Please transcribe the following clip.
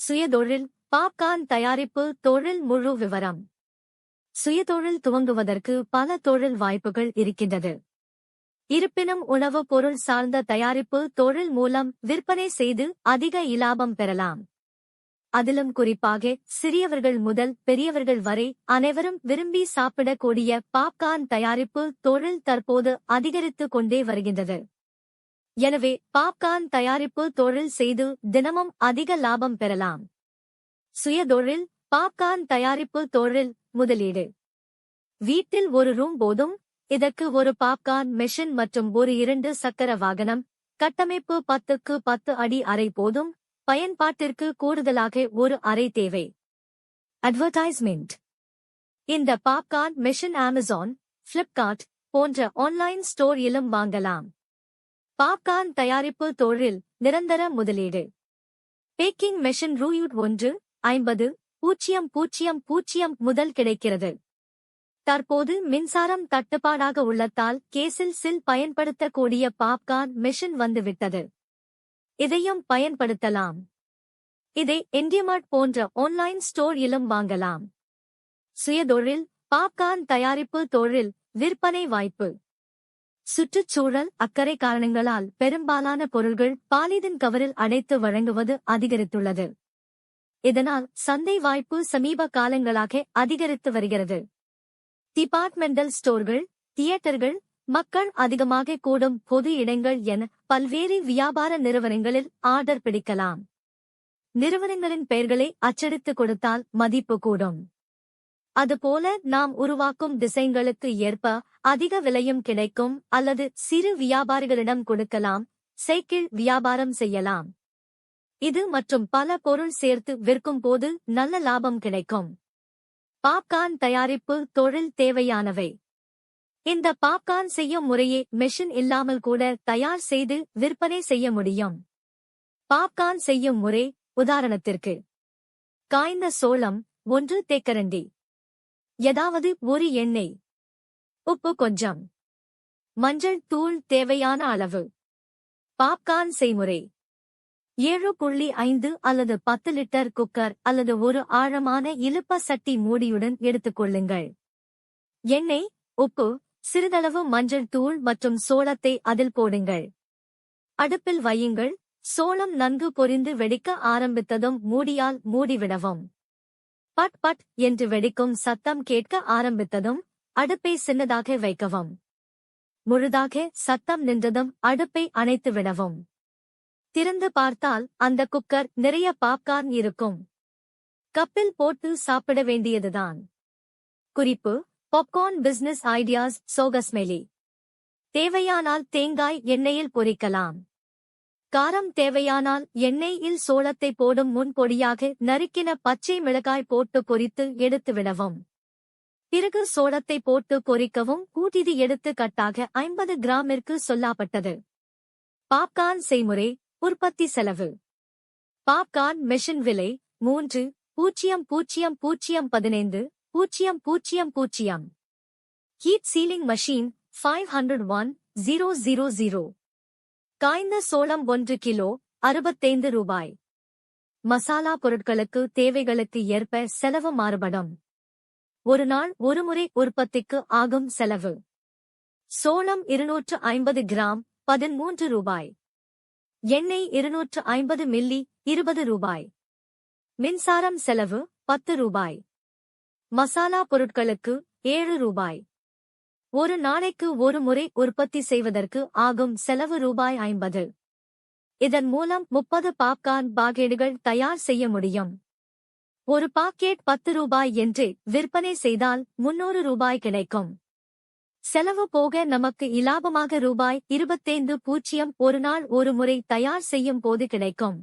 சுயதொழில் பாப்கார்ன் தயாரிப்பு தொழில் முழு விவரம். சுயதொழில் துவங்குவதற்கு பல தொழில் வாய்ப்புகள் இருக்கின்றது. இருப்பினும் உணவுப் பொருள் சார்ந்த தயாரிப்பு தொழில் மூலம் விற்பனை செய்து அதிக இலாபம் பெறலாம். அதிலும் குறிப்பாக சிறியவர்கள் முதல் பெரியவர்கள் வரை அனைவரும் விரும்பி சாப்பிடக்கூடிய பாப்கார்ன் தயாரிப்பு தொழில் தற்போது அதிகரித்துக் கொண்டே வருகின்றது. எனவே பாப்கார்ன் தயாரிப்பு தொழில் செய்து தினமும் அதிக லாபம் பெறலாம். சுயதொழில் பாப்கார்ன் தயாரிப்பு தொழில் முதலீடு. வீட்டில் ஒரு ரூம் போதும். இதற்கு ஒரு பாப்கார்ன் மெஷின் மற்றும் ஒரு 2 சக்கர வாகனம். கட்டமைப்பு 10க்கு 10 அடி அறை போதும். பயன்பாட்டிற்கு கூடுதலாக ஒரு அறை தேவை. அட்வர்டைஸ்மெண்ட். இந்த பாப்கார்ன் மெஷின் அமேசான், பிளிப்கார்ட் போன்ற ஆன்லைன் ஸ்டோரிலும் வாங்கலாம். பாப்கார்ன் தயாரிப்பு தொழில் நிரந்தர முதலீடு. பேக்கிங் மெஷின் ரூ. 150,000 முதல் கிடைக்கிறது. தற்போது மின்சாரம் தட்டுப்பாடாக உள்ளதால் கேஸில் பயன்படுத்தக்கூடிய பாப்கார்ன் மெஷின் வந்துவிட்டது. இதையும் பயன்படுத்தலாம். இதை இண்டிமார்ட் போன்ற ஆன்லைன் ஸ்டோரிலும் வாங்கலாம். சுயதொழில் பாப்கார்ன் தயாரிப்பு தொழில் விற்பனை வாய்ப்பு. சுற்றுச்சூழல் அக்கறை காரணங்களால் பெரும்பாலான பொருள்கள் பாலிதீன் கவரில் அடைத்து வழங்குவது அதிகரித்துள்ளது. இதனால் சந்தை வாய்ப்பு சமீப காலங்களாக அதிகரித்து வருகிறது. டிபார்ட்மெண்டல் ஸ்டோர்கள், தியேட்டர்கள், மக்கள் அதிகமாக கூடும் பொது இடங்கள் என பல்வேறு வியாபார நிறுவனங்களில் ஆர்டர் பிடிக்கலாம். நிறுவனங்களின் பெயர்களை அச்சடித்து கொடுத்தால் மதிப்பு கூடும். அதுபோல நாம் உருவாக்கும் டிசைன்களுக்கு ஏற்ப அதிக விலையும் கிடைக்கும். அல்லது சிறு வியாபாரிகளிடம் கொடுக்கலாம். சைக்கிள் வியாபாரம் செய்யலாம். இது மற்றும் பல பொருள் சேர்த்து விற்கும் போது நல்ல லாபம் கிடைக்கும். பாப்கார்ன் தயாரிப்பு தொழில் தேவையானவை. இந்த பாப்கார்ன் செய்யும் முறையே மெஷின் இல்லாமல் கூட தயார் செய்து விற்பனை செய்ய முடியும். பாப்கார்ன் செய்யும் முறை உதாரணத்திற்கு காய்ந்த சோளம் 1 தேக்கரண்டி. ஏதாவது ஒரு எண்ணெய், உப்பு கொஞ்சம், மஞ்சள் தூள் தேவையான அளவு. பாப்கார்ன் செய்முறை. 7.5 அல்லது 10 லிட்டர் குக்கர் அல்லது ஒரு ஆழமான இலுப்ப சட்டி மூடியுடன் எடுத்துக்கொள்ளுங்கள். எண்ணெய், உப்பு, சிறிதளவு மஞ்சள் தூள் மற்றும் சோளத்தை அதில் போடுங்கள். அடுப்பில் வையுங்கள். சோளம் நன்கு பொரிந்து வெடிக்க ஆரம்பித்ததும் மூடியால் மூடிவிடவும். பட் பட் என்று வெடிக்கும் சத்தம் கேட்க ஆரம்பித்ததும் அடுப்பை சின்னதாக வைக்கவும். முழுதாக சத்தம் நின்றதும் அடுப்பை அணைத்து விடவும். திறந்து பார்த்தால் அந்த குக்கர் நிறைய பாப்கார்ன் இருக்கும். கப்பில் போட்டு சாப்பிட வேண்டியதுதான். குறிப்பு: பாப்கார்ன் பிசினஸ் ஐடியாஸ் சோகஸ்மெலி. தேவையானால் தேங்காய் எண்ணெயில் பொரிக்கலாம். காரம் தேவையானால் எண்ணெயில் சோளத்தை போடும் முன் பொடியாக நறுக்கின பச்சை மிளகாய் போட்டு பொரித்து எடுத்துவிடவும். பிறகு சோளத்தை போட்டு பொரிக்கவும். கூட்டிது எடுத்து கட்டாக 50 கிராமிற்கு சொல்லப்பட்டது. பாப்கார்ன் செய்முறை. உற்பத்தி செலவு. பாப்கார்ன் மெஷின் விலை $3,000,15,000. Heat ceiling machine 501,000. காய்ந்த சோளம் 1 கிலோ ₹65. மசாலா பொருட்களுக்கு தேவைகளுக்கு ஏற்ப செலவு மாறுபடும். ஒரு நாள் ஒருமுறை உற்பத்திக்கு ஆகும் செலவு. சோளம் 250 கிராம் ₹13. எண்ணெய் 250 மில்லி ₹20. மின்சாரம் செலவு ₹10. மசாலா பொருட்களுக்கு ₹7. ஒரு நாளைக்கு ஒரு முறை உற்பத்தி செய்வதற்கு ஆகும் செலவு ₹50. இதன் மூலம் 30 பாப்கார்ன் பாக்கெட்டுகள் தயார் செய்ய முடியும். ஒரு பாக்கெட் ₹10 என்று விற்பனை செய்தால் ₹300 கிடைக்கும். செலவு போக நமக்கு இலாபமாக ₹25,000 ஒரு நாள் ஒரு முறை தயார் செய்யும் போது கிடைக்கும்.